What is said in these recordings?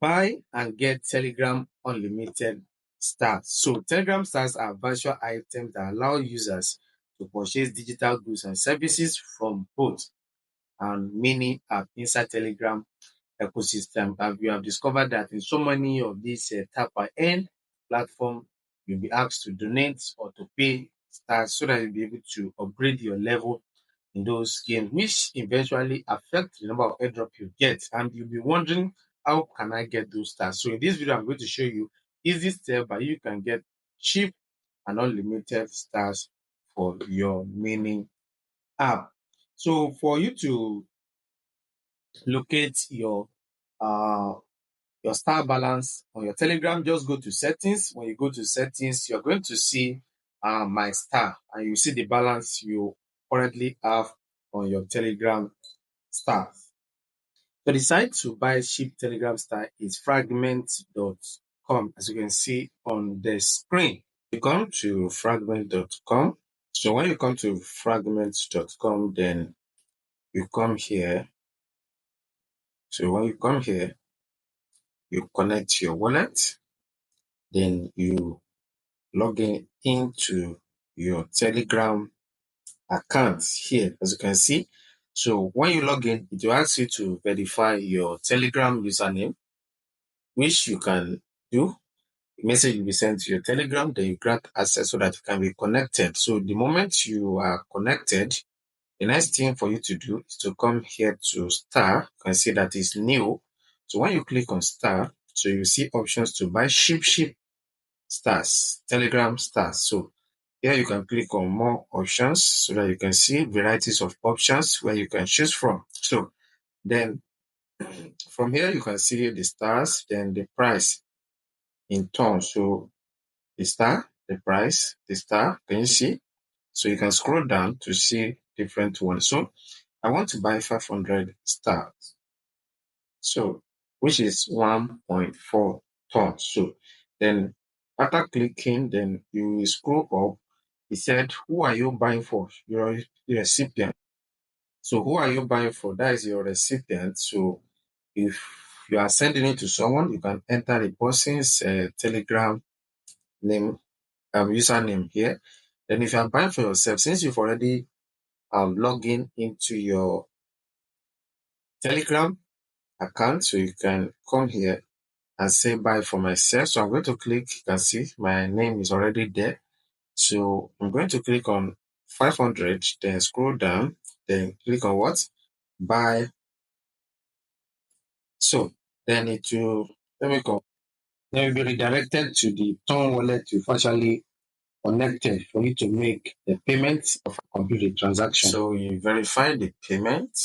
Buy and get Telegram Unlimited Stars. So Telegram Stars are virtual items that allow users to purchase digital goods and services from both and many app inside Telegram ecosystem. And we have discovered that in so many of these tap and earn platform, you'll be asked to donate or to pay stars so that you'll be able to upgrade your level in those games, which eventually affect the number of airdrop you get. And you'll be wondering, how can I get those stars? So in this video, I'm going to show you easy step by you can get cheap and unlimited stars for your mini app. So for you to locate uh your star balance on your Telegram, just go to settings. When you go to settings, you're going to see my star, and you see the balance you currently have on your Telegram star. So the site to buy cheap Telegram star is fragment.com, as you can see on the screen. You come to fragment.com. So when you come to fragment.com, then you come here. So when you come here, you connect your wallet, then you log in into your Telegram account here, as you can see. So when you log in, it will ask you to verify your Telegram username, which you can do. The message will be sent to your Telegram, then you grant access so that you can be connected. So the moment you are connected, the next thing for you to do is to come here to star. You can see that is new. So when you click on star, so you see options to buy ship stars, Telegram stars. So here you can click on more options so that you can see varieties of options where you can choose from. So then from here you can see the stars, then the price in turn. So the star, the price, the star, can you see? So you can scroll down to see different ones. So I want to buy 500 stars. So which is 1.4 tons. So then after clicking, then you will scroll up. It said, who are you buying for? Your recipient. So who are you buying for? That is your recipient. So if you are sending it to someone, you can enter the person's Telegram name, username here. Then if you are buying for yourself, since you've already logged in into your Telegram account, so you can come here and say buy for myself. So I'm going to click, you can see my name is already there. So I'm going to click on 500, then scroll down, then click on what? Buy. So then it will, let me go. Then will be redirected to the Ton wallet you've actually connected for you to make the payment of a complete transaction. So you verify the payment.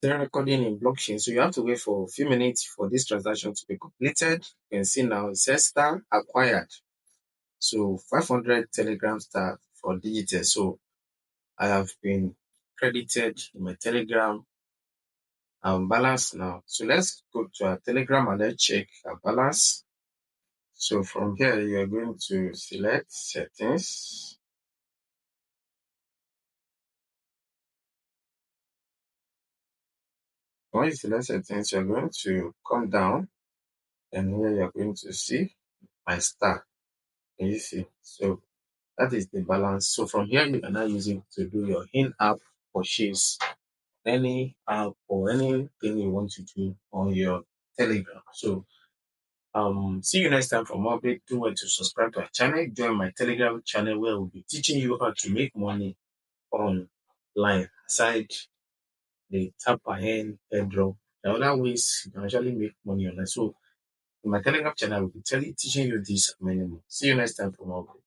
They're recording in blockchain, so you have to wait for a few minutes for this transaction to be completed. You can see now it says star acquired. So 500 Telegram star for Digitex. So I have been credited in my Telegram balance now. So let's go to our Telegram and let's check our balance. So from here, you are going to select settings. When you select settings, you're going to come down, and here you're going to see my star. Can you see? So that is the balance. So from here, you can now use it to do your in-app purchase, any app or anything you want to do on your Telegram. So see you next time for more update. Do want to subscribe to our channel. Join my Telegram channel where we'll be teaching you how to make money online aside the tap ahead airdrop. There are other ways you can actually make money online. So in my Telegram channel, we'll be teaching you this and many more. See you next time for more update.